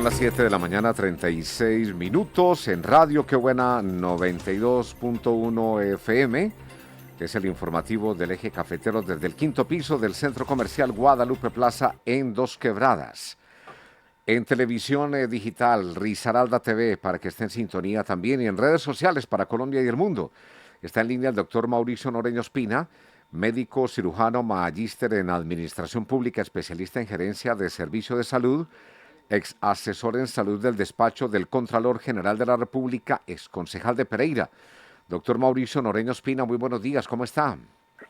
las 7 de la mañana, 36 minutos, en Radio Qué Buena 92.1 FM. Es el informativo del Eje Cafetero desde el quinto piso del Centro Comercial Guadalupe Plaza en Dos Quebradas. En televisión digital, Risaralda TV, para que esté en sintonía también, y en redes sociales para Colombia y el mundo. Está en línea el doctor Mauricio Noreño Espina, médico cirujano, magíster en Administración Pública, especialista en gerencia de Servicio de Salud, ex asesor en salud del despacho del Contralor General de la República, ex concejal de Pereira. Doctor Mauricio Noreño Espina, muy buenos días, ¿cómo está?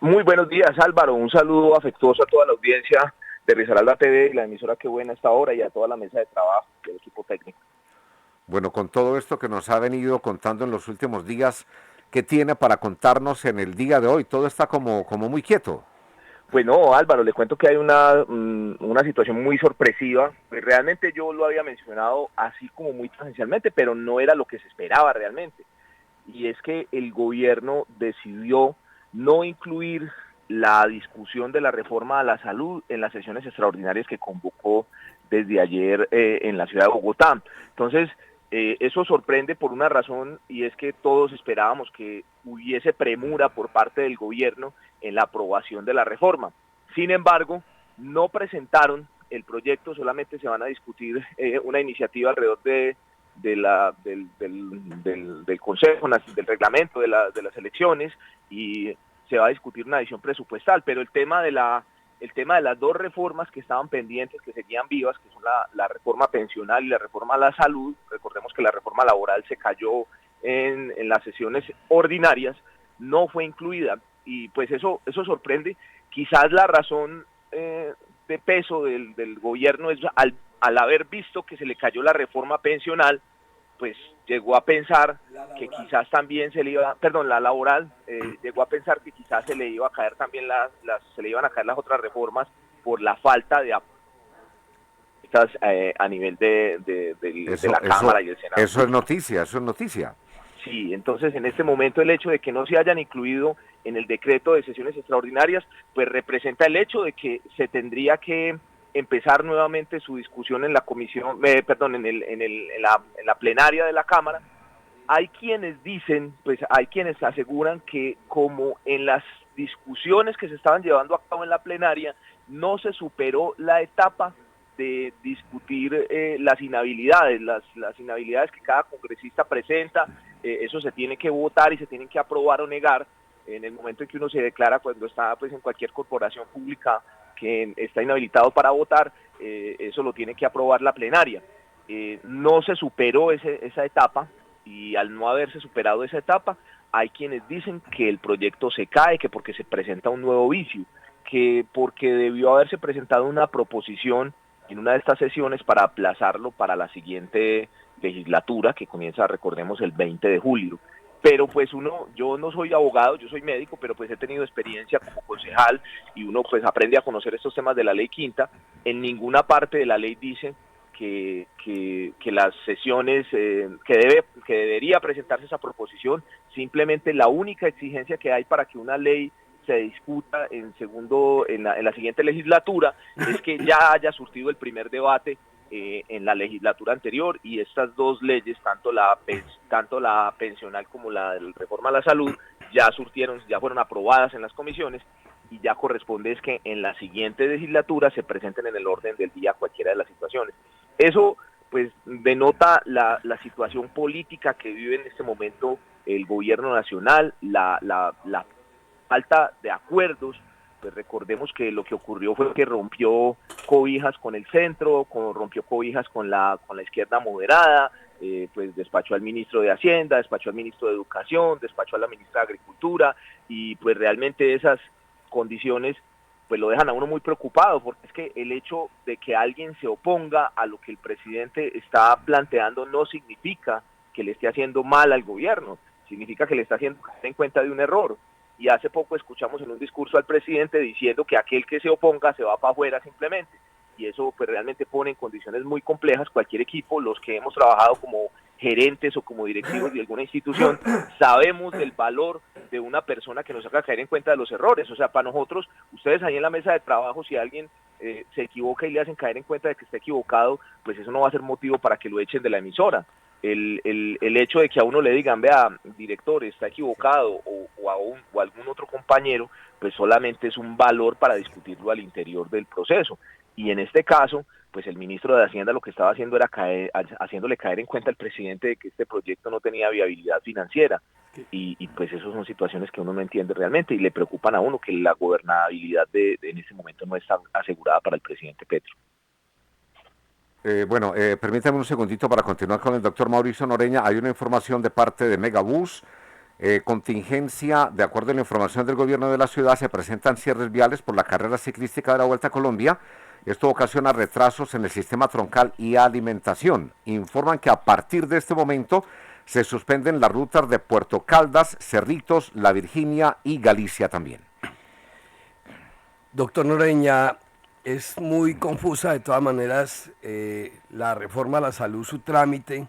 Muy buenos días, Álvaro. Un saludo afectuoso a toda la audiencia de Risaralda TV y la emisora Qué Buena esta hora, y a toda la mesa de trabajo del equipo técnico. Bueno, con todo esto que nos ha venido contando en los últimos días, ¿qué tiene para contarnos en el día de hoy? Todo está como muy quieto. Pues no, Álvaro, le cuento que hay una situación muy sorpresiva. Pues realmente yo lo había mencionado así como muy tangencialmente, pero no era lo que se esperaba realmente. Y es que el gobierno decidió no incluir la discusión de la reforma a la salud en las sesiones extraordinarias que convocó desde ayer en la ciudad de Bogotá. Entonces, eso sorprende por una razón, y es que todos esperábamos que hubiese premura por parte del gobierno en la aprobación de la reforma. Sin embargo, no presentaron el proyecto, solamente se van a discutir una iniciativa alrededor del Consejo, del reglamento de las elecciones, y se va a discutir una adición presupuestal, pero el tema de las dos reformas que estaban pendientes, que seguían vivas, que son la reforma pensional y la reforma a la salud. Recordemos que la reforma laboral se cayó en las sesiones ordinarias, no fue incluida, y pues eso sorprende. Quizás la razón de peso del gobierno es al haber visto que se le cayó la reforma pensional, pues llegó a pensar que quizás también la laboral, llegó a pensar que quizás se le iba a caer también se le iban a caer las otras reformas por la falta de apuestas a nivel de la Cámara y el Senado. Eso es noticia. Sí, entonces en este momento el hecho de que no se hayan incluido en el decreto de sesiones extraordinarias, pues representa el hecho de que se tendría que empezar nuevamente su discusión en la comisión, en la plenaria de la Cámara. Hay quienes dicen, pues hay quienes aseguran que como en las discusiones que se estaban llevando a cabo en la plenaria no se superó la etapa de discutir las inhabilidades, las inhabilidades que cada congresista presenta. Eso se tiene que votar y se tienen que aprobar o negar en el momento en que uno se declara, cuando está pues en cualquier corporación pública que está inhabilitado para votar. Eso lo tiene que aprobar la plenaria. No se superó esa etapa, y al no haberse superado esa etapa, hay quienes dicen que el proyecto se cae, que porque se presenta un nuevo vicio, que porque debió haberse presentado una proposición en una de estas sesiones para aplazarlo para la siguiente legislatura, que comienza, recordemos, el 20 de julio. Pero pues yo no soy abogado, yo soy médico, pero pues he tenido experiencia como concejal, y uno pues aprende a conocer estos temas de la ley quinta. En ninguna parte de la ley dice que las sesiones, que debería presentarse esa proposición. Simplemente la única exigencia que hay para que una ley se discuta en la siguiente legislatura es que ya haya surtido el primer debate en la legislatura anterior, y estas dos leyes, tanto la pensional como la reforma a la salud, ya fueron aprobadas en las comisiones, y ya corresponde es que en la siguiente legislatura se presenten en el orden del día cualquiera de las situaciones. Eso pues denota la situación política que vive en este momento el gobierno nacional, la falta de acuerdos. Pues recordemos que lo que ocurrió fue que rompió cobijas con el centro, rompió cobijas con la izquierda moderada, pues despachó al ministro de Hacienda, despachó al ministro de Educación, despachó a la ministra de Agricultura, y pues realmente esas condiciones pues lo dejan a uno muy preocupado, porque es que el hecho de que alguien se oponga a lo que el presidente está planteando no significa que le esté haciendo mal al gobierno, significa que le está haciendo en cuenta de un error. Y hace poco escuchamos en un discurso al presidente diciendo que aquel que se oponga se va para afuera simplemente. y eso pues realmente pone en condiciones muy complejas cualquier equipo. Los que hemos trabajado como gerentes o como directivos de alguna institución sabemos del valor de una persona que nos haga caer en cuenta de los errores. O sea, para nosotros, ustedes ahí en la mesa de trabajo, si alguien se equivoca y le hacen caer en cuenta de que está equivocado, pues eso no va a ser motivo para que lo echen de la emisora. El hecho de que a uno le digan, vea, director, está equivocado, o a algún otro compañero, pues solamente es un valor para discutirlo al interior del proceso. Y en este caso, pues el ministro de Hacienda lo que estaba haciendo era haciéndole caer en cuenta al presidente de que este proyecto no tenía viabilidad financiera. Y pues esas son situaciones que uno no entiende realmente y le preocupan a uno, que la gobernabilidad en este momento no está asegurada para el presidente Petro. Permítame un segundito para continuar con el doctor Mauricio Noreña. Hay una información de parte de Megabús. Contingencia, de acuerdo a la información del gobierno de la ciudad, se presentan cierres viales por la carrera ciclística de la Vuelta a Colombia. Esto ocasiona retrasos en el sistema troncal y alimentación. Informan que a partir de este momento se suspenden las rutas de Puerto Caldas, Cerritos, La Virginia y Galicia también. Doctor Noreña, es muy confusa de todas maneras la reforma a la salud, su trámite,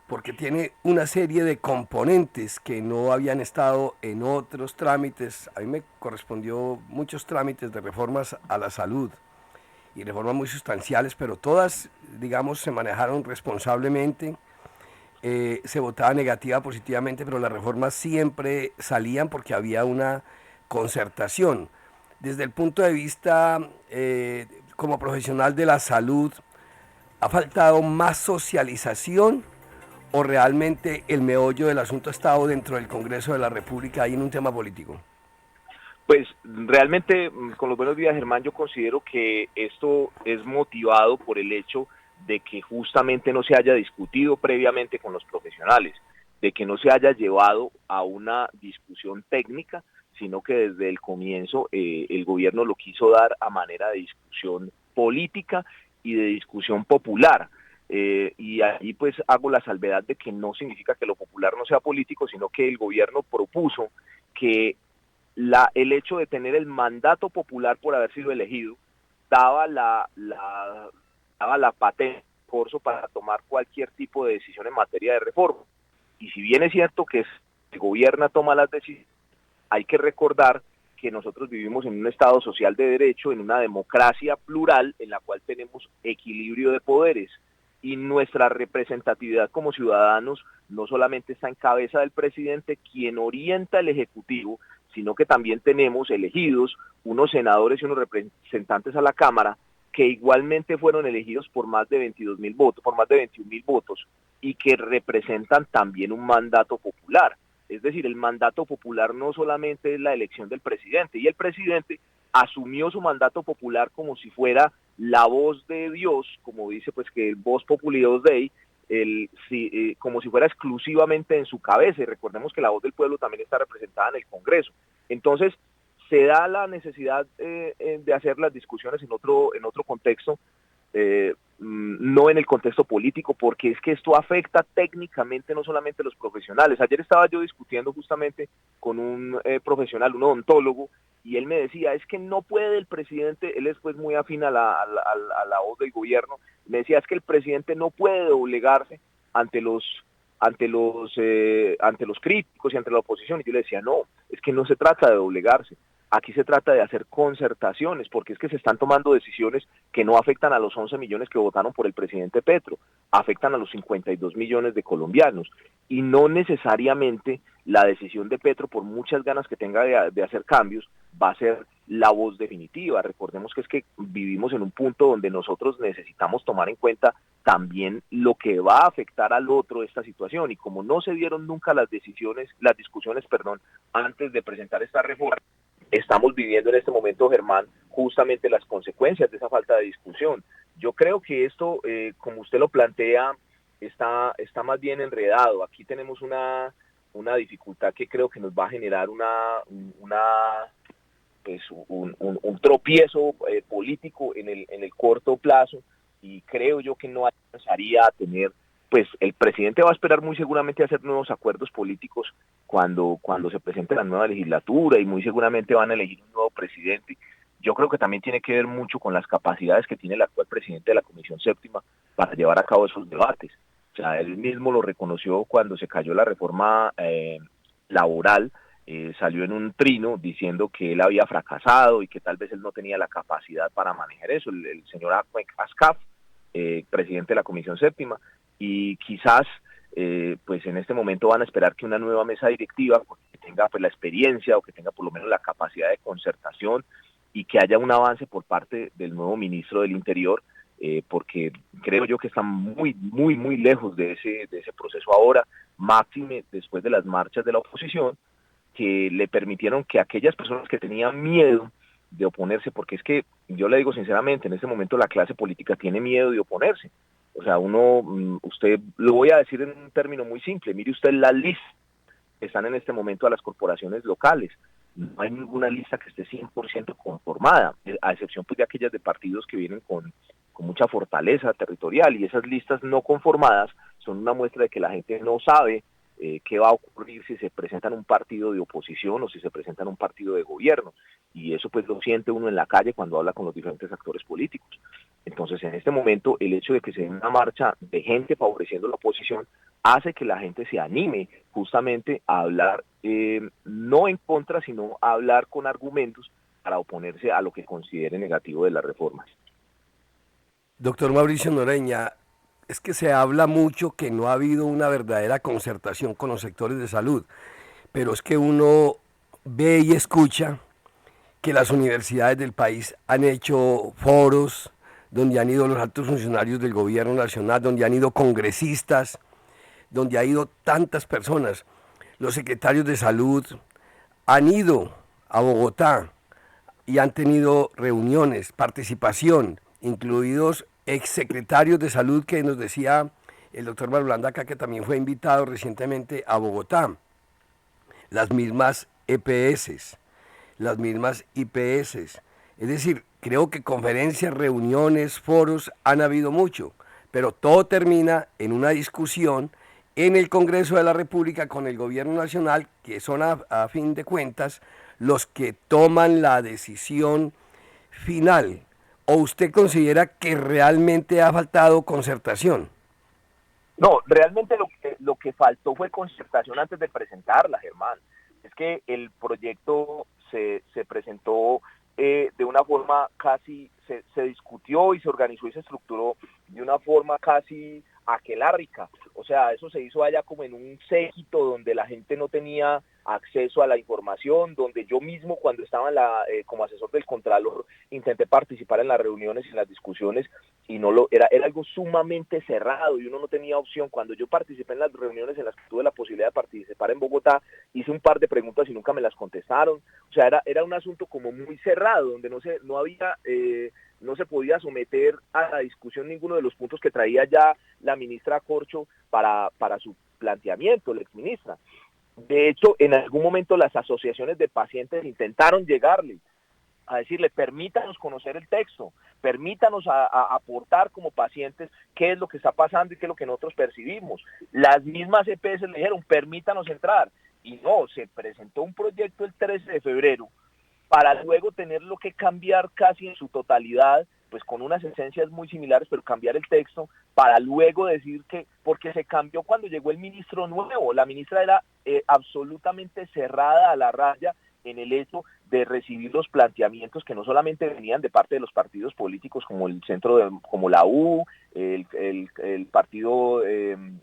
porque tiene una serie de componentes que no habían estado en otros trámites. A mí me correspondió muchos trámites de reformas a la salud y reformas muy sustanciales, pero todas, digamos, se manejaron responsablemente. Se votaba negativa, positivamente, pero las reformas siempre salían porque había una concertación. Desde el punto de vista como profesional de la salud, ¿ha faltado más socialización o realmente el meollo del asunto ha estado dentro del Congreso de la República y en un tema político? Pues realmente, con los buenos días, Germán, yo considero que esto es motivado por el hecho de que justamente no se haya discutido previamente con los profesionales, de que no se haya llevado a una discusión técnica, sino que desde el comienzo el gobierno lo quiso dar a manera de discusión política y de discusión popular. Y ahí pues hago la salvedad de que no significa que lo popular no sea político, sino que el gobierno propuso que el hecho de tener el mandato popular por haber sido elegido daba la patente corso para tomar cualquier tipo de decisión en materia de reforma. Y si bien es cierto que el gobierno toma las decisiones, hay que recordar que nosotros vivimos en un Estado social de derecho, en una democracia plural en la cual tenemos equilibrio de poderes, y nuestra representatividad como ciudadanos no solamente está en cabeza del presidente, quien orienta el Ejecutivo, sino que también tenemos elegidos unos senadores y unos representantes a la Cámara que igualmente fueron elegidos por más de 22.000 votos, por más de 21.000 votos, y que representan también un mandato popular. Es decir, el mandato popular no solamente es la elección del presidente, y el presidente asumió su mandato popular como si fuera la voz de Dios, como dice pues que el voz populi Deus Dei, como si fuera exclusivamente en su cabeza, y recordemos que la voz del pueblo también está representada en el Congreso. Entonces, se da la necesidad de hacer las discusiones en otro contexto, no en el contexto político, porque es que esto afecta técnicamente no solamente a los profesionales. Ayer estaba yo discutiendo justamente con un profesional, un odontólogo, y él me decía, es que no puede el presidente, él es pues muy afín a la voz del gobierno, me decía, es que el presidente no puede doblegarse ante los críticos y ante la oposición. Y yo le decía, no, es que no se trata de doblegarse, aquí se trata de hacer concertaciones, porque es que se están tomando decisiones que no afectan a los 11 millones que votaron por el presidente Petro, afectan a los 52 millones de colombianos, y no necesariamente la decisión de Petro, por muchas ganas que tenga de hacer cambios, va a ser la voz definitiva. Recordemos que es que vivimos en un punto donde nosotros necesitamos tomar en cuenta también lo que va a afectar al otro esta situación, y como no se dieron nunca las discusiones, antes de presentar esta reforma, estamos viviendo en este momento, Germán, justamente las consecuencias de esa falta de discusión. Yo creo que esto, como usted lo plantea, está más bien enredado. Aquí tenemos una dificultad que creo que nos va a generar un tropiezo político en el corto plazo, y creo yo que no alcanzaría a tener, pues el presidente va a esperar muy seguramente a hacer nuevos acuerdos políticos cuando se presente la nueva legislatura, y muy seguramente van a elegir un nuevo presidente, Yo creo que también tiene que ver mucho con las capacidades que tiene el actual presidente de la Comisión Séptima para llevar a cabo esos debates. O sea, él mismo lo reconoció cuando se cayó la reforma laboral, salió en un trino diciendo que él había fracasado y que tal vez él no tenía la capacidad para manejar eso, el señor Ascaf, presidente de la Comisión Séptima, y quizás pues en este momento van a esperar que una nueva mesa directiva que tenga pues la experiencia o que tenga por lo menos la capacidad de concertación y que haya un avance por parte del nuevo ministro del Interior, porque creo yo que están muy lejos de ese proceso ahora, máxime después de las marchas de la oposición, que le permitieron que aquellas personas que tenían miedo de oponerse, porque es que yo le digo sinceramente, en este momento la clase política tiene miedo de oponerse. O sea, usted, lo voy a decir en un término muy simple, mire usted las listas que están en este momento a las corporaciones locales. No hay ninguna lista que esté 100% conformada, a excepción pues, de aquellas de partidos que vienen con mucha fortaleza territorial, y esas listas no conformadas son una muestra de que la gente no sabe qué va a ocurrir si se presenta en un partido de oposición o si se presenta en un partido de gobierno, y eso pues lo siente uno en la calle cuando habla con los diferentes actores políticos. Entonces en este momento el hecho de que se dé una marcha de gente favoreciendo la oposición hace que la gente se anime justamente a hablar, no en contra, sino a hablar con argumentos para oponerse a lo que considere negativo de las reformas. Doctor Mauricio Noreña, es que se habla mucho que no ha habido una verdadera concertación con los sectores de salud, pero es que uno ve y escucha que las universidades del país han hecho foros donde han ido los altos funcionarios del gobierno nacional, donde han ido congresistas, donde ha ido tantas personas. Los secretarios de salud han ido a Bogotá y han tenido reuniones, participación, incluidos exsecretarios de salud que nos decía el doctor Marulanda acá, que también fue invitado recientemente a Bogotá. Las mismas EPS, las mismas IPS. Es decir, creo que conferencias, reuniones, foros han habido mucho, pero todo termina en una discusión en el Congreso de la República con el gobierno nacional, que son a fin de cuentas los que toman la decisión final. ¿O usted considera que realmente ha faltado concertación? No, realmente lo que faltó fue concertación antes de presentarla, Germán. Es que el proyecto se presentó de una forma casi, se discutió y se organizó y se estructuró de una forma casi aquelárrica. O sea, eso se hizo allá como en un séquito donde la gente no tenía acceso a la información, donde yo mismo cuando estaba como asesor del Contralor intenté participar en las reuniones y en las discusiones y era algo sumamente cerrado y uno no tenía opción. Cuando yo participé en las reuniones en las que tuve la posibilidad de participar en Bogotá, hice un par de preguntas y nunca me las contestaron. O sea, era un asunto como muy cerrado, donde no se podía someter a la discusión ninguno de los puntos que traía ya la ministra Corcho para su planteamiento, la exministra. De hecho, en algún momento las asociaciones de pacientes intentaron llegarle a decirle, permítanos conocer el texto, permítanos a aportar como pacientes qué es lo que está pasando y qué es lo que nosotros percibimos. Las mismas EPS le dijeron, permítanos entrar. Y no, se presentó un proyecto el 13 de febrero para luego tenerlo que cambiar casi en su totalidad, pues con unas esencias muy similares, pero cambiar el texto para luego decir que, porque se cambió cuando llegó el ministro nuevo, la ministra era absolutamente cerrada a la raya en el hecho de recibir los planteamientos que no solamente venían de parte de los partidos políticos como el como la U, el Partido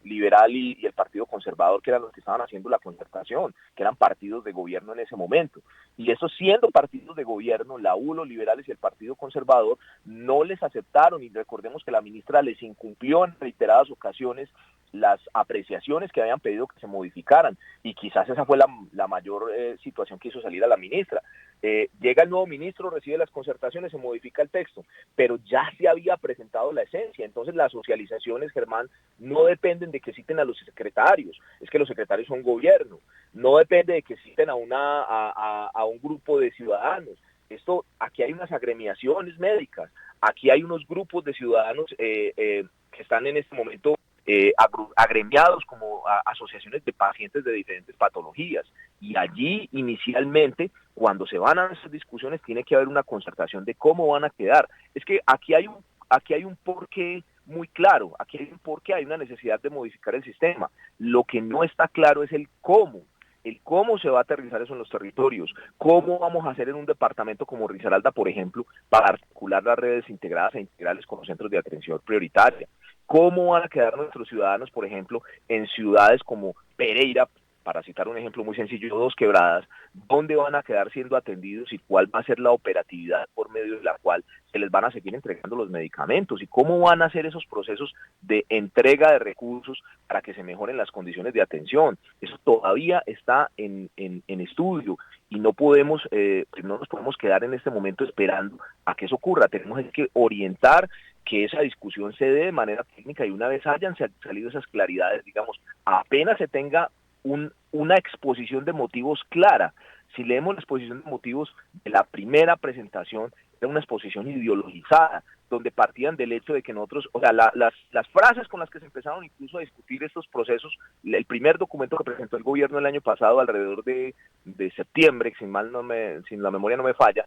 Liberal y el Partido Conservador, que eran los que estaban haciendo la concertación, que eran partidos de gobierno en ese momento. Y eso, siendo partidos de gobierno, la U, los liberales y el Partido Conservador, no les aceptaron, y recordemos que la ministra les incumplió en reiteradas ocasiones las apreciaciones que habían pedido que se modificaran, y quizás esa fue la mayor situación que hizo salir a la ministra. Llega el nuevo ministro, recibe las concertaciones, se modifica el texto, pero ya se había presentado la esencia. Entonces las socializaciones, Germán, no dependen de que citen a los secretarios, es que los secretarios son gobierno, no depende de que citen a un grupo de ciudadanos. Aquí hay unas agremiaciones médicas, aquí hay unos grupos de ciudadanos que están en este momento agremiados como asociaciones de pacientes de diferentes patologías. Y allí inicialmente, cuando se van a esas discusiones, tiene que haber una concertación de cómo van a quedar. Es que aquí hay un porqué muy claro, aquí hay un porqué, hay una necesidad de modificar el sistema. Lo que no está claro es el cómo se va a aterrizar eso en los territorios, cómo vamos a hacer en un departamento como Risaralda, por ejemplo, para articular las redes integradas e integrales con los centros de atención prioritaria, cómo van a quedar nuestros ciudadanos, por ejemplo, en ciudades como Pereira, para citar un ejemplo muy sencillo, Dos Quebradas, dónde van a quedar siendo atendidos y cuál va a ser la operatividad por medio de la cual se les van a seguir entregando los medicamentos y cómo van a ser esos procesos de entrega de recursos para que se mejoren las condiciones de atención. Eso todavía está en estudio y no no nos podemos quedar en este momento esperando a que eso ocurra. Tenemos que orientar que esa discusión se dé de manera técnica y una vez hayan salido esas claridades, digamos, apenas se tenga una exposición de motivos clara. Si leemos la exposición de motivos de la primera presentación, era una exposición ideologizada, donde partían del hecho de que nosotros, o sea, las frases con las que se empezaron incluso a discutir estos procesos, el primer documento que presentó el gobierno el año pasado, alrededor de septiembre, si la memoria no me falla,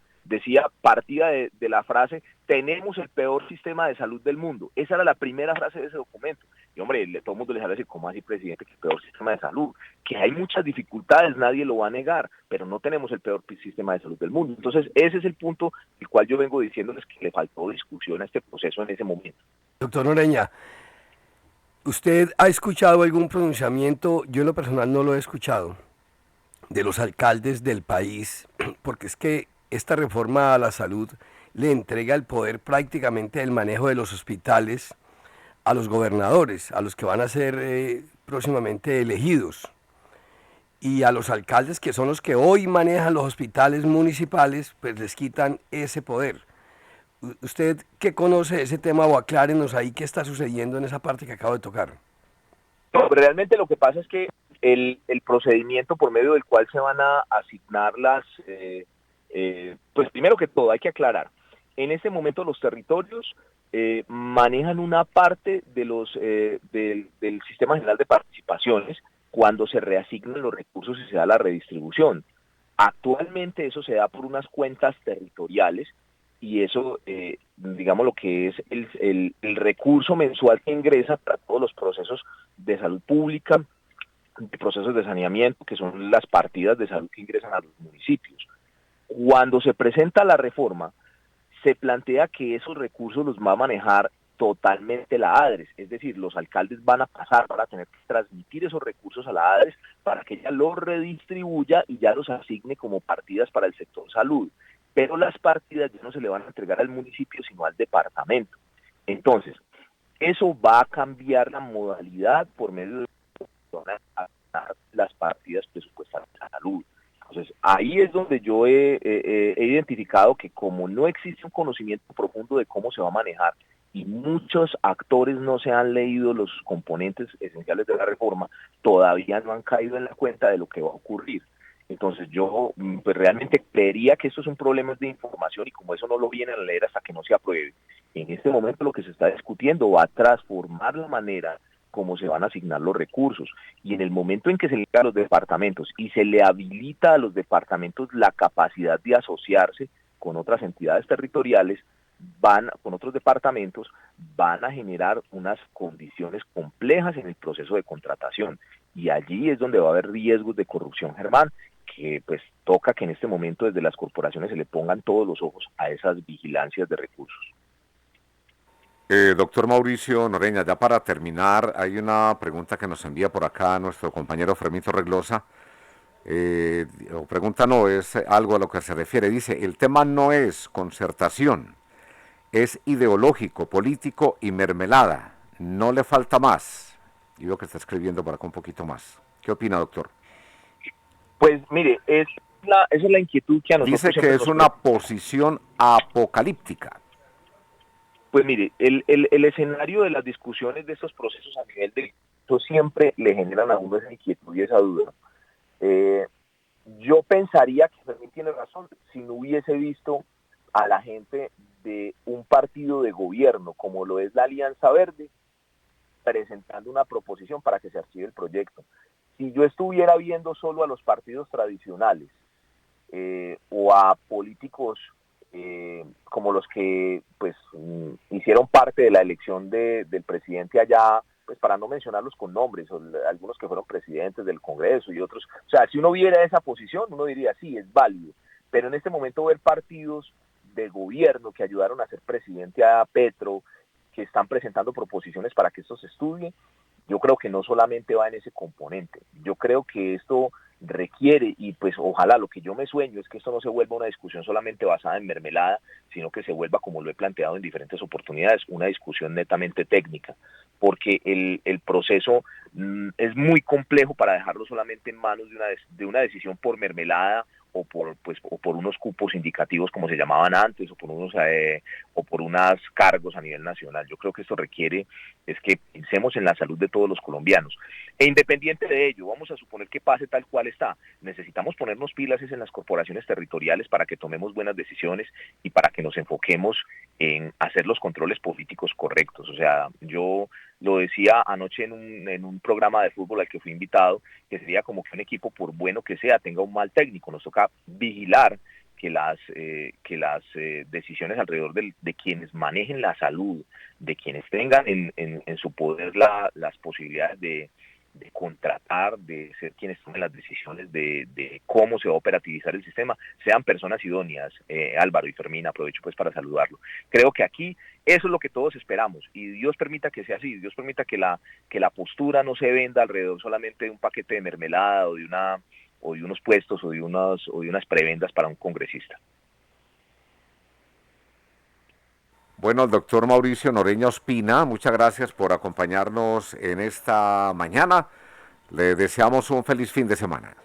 partía de la frase, tenemos el peor sistema de salud del mundo. Esa era la primera frase de ese documento. Y hombre, todo el mundo les va a decir, ¿cómo así, presidente, que el peor sistema de salud? Que hay muchas dificultades, nadie lo va a negar, pero no tenemos el peor sistema de salud del mundo. Entonces, ese es el punto el cual yo vengo diciéndoles que le faltó discusión a este proceso en ese momento. Doctor Noreña, ¿usted ha escuchado algún pronunciamiento? Yo en lo personal no lo he escuchado, de los alcaldes del país, porque es que esta reforma a la salud le entrega el poder prácticamente del manejo de los hospitales a los gobernadores, a los que van a ser próximamente elegidos, y a los alcaldes, que son los que hoy manejan los hospitales municipales, pues les quitan ese poder. ¿Usted qué conoce de ese tema o aclárenos ahí qué está sucediendo en esa parte que acabo de tocar? No, realmente lo que pasa es que el procedimiento por medio del cual se van a asignar pues primero que todo hay que aclarar, en este momento los territorios manejan una parte del Sistema General de Participaciones cuando se reasignan los recursos y se da la redistribución. Actualmente eso se da por unas cuentas territoriales y eso, digamos, lo que es el recurso mensual que ingresa para todos los procesos de salud pública, de procesos de saneamiento, que son las partidas de salud que ingresan a los municipios. Cuando se presenta la reforma, se plantea que esos recursos los va a manejar totalmente la ADRES, es decir, los alcaldes van a tener que transmitir esos recursos a la ADRES para que ella los redistribuya y ya los asigne como partidas para el sector salud. Pero las partidas ya no se le van a entregar al municipio, sino al departamento. Entonces, eso va a cambiar la modalidad por medio de las partidas presupuestales de salud. Entonces, ahí es donde yo he identificado que como no existe un conocimiento profundo de cómo se va a manejar y muchos actores no se han leído los componentes esenciales de la reforma, todavía no han caído en la cuenta de lo que va a ocurrir. Entonces yo pues realmente creería que esto es un problema de información y como eso no lo vienen a leer hasta que no se apruebe. En este momento lo que se está discutiendo va a transformar la manera como se van a asignar los recursos y en el momento en que se le da a los departamentos y se le habilita a los departamentos la capacidad de asociarse con otras entidades territoriales, con otros departamentos, van a generar unas condiciones complejas en el proceso de contratación y allí es donde va a haber riesgos de corrupción, Germán, que pues toca que en este momento desde las corporaciones se le pongan todos los ojos a esas vigilancias de recursos. Doctor Mauricio Noreña, ya para terminar, hay una pregunta que nos envía por acá nuestro compañero Fermito Reglosa. O pregunta no, es algo a lo que se refiere. Dice, el tema no es concertación, es ideológico, político y mermelada. No le falta más. Y veo que está escribiendo por acá un poquito más. ¿Qué opina, doctor? Pues mire, esa es la inquietud que a nosotros... Dice que es una posición apocalíptica. Pues mire, el escenario de las discusiones de estos procesos a nivel de esto siempre le generan a uno esa inquietud y esa duda. Yo pensaría que Fermín tiene razón si no hubiese visto a la gente de un partido de gobierno como lo es la Alianza Verde presentando una proposición para que se archive el proyecto. Si yo estuviera viendo solo a los partidos tradicionales o a políticos como los que pues hicieron parte de la elección del presidente allá, pues para no mencionarlos con nombres, o algunos que fueron presidentes del Congreso y otros, o sea, si uno viera esa posición, uno diría, sí, es válido, pero en este momento ver partidos de gobierno que ayudaron a hacer presidente a Petro, que están presentando proposiciones para que esto se estudie, yo creo que no solamente va en ese componente, yo creo que esto requiere, y pues ojalá lo que yo me sueño es que esto no se vuelva una discusión solamente basada en mermelada, sino que se vuelva, como lo he planteado en diferentes oportunidades, una discusión netamente técnica, porque el proceso es muy complejo para dejarlo solamente en manos de una decisión por mermelada o por unos cupos indicativos como se llamaban antes o por unos cargos a nivel nacional. Yo creo que esto requiere es que pensemos en la salud de todos los colombianos. E independiente de ello, vamos a suponer que pase tal cual está. Necesitamos ponernos pilas en las corporaciones territoriales para que tomemos buenas decisiones y para que nos enfoquemos en hacer los controles políticos correctos. O sea, yo lo decía anoche en un programa de fútbol al que fui invitado, que sería como que un equipo, por bueno que sea, tenga un mal técnico. Nos toca vigilar que las decisiones alrededor de quienes manejen la salud, de quienes tengan en su poder las posibilidades de contratar, de ser quienes tomen las decisiones de cómo se va a operativizar el sistema, sean personas idóneas. Álvaro y Fermín, aprovecho pues para saludarlo. Creo que aquí eso es lo que todos esperamos y Dios permita que sea así, Dios permita que la postura no se venda alrededor solamente de un paquete de mermelada o de unos puestos o de unas prebendas para un congresista. Bueno, el doctor Mauricio Noreña Ospina, muchas gracias por acompañarnos en esta mañana. Le deseamos un feliz fin de semana.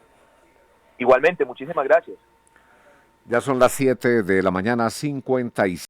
Igualmente, muchísimas gracias. Ya son las 7 de la mañana, 55.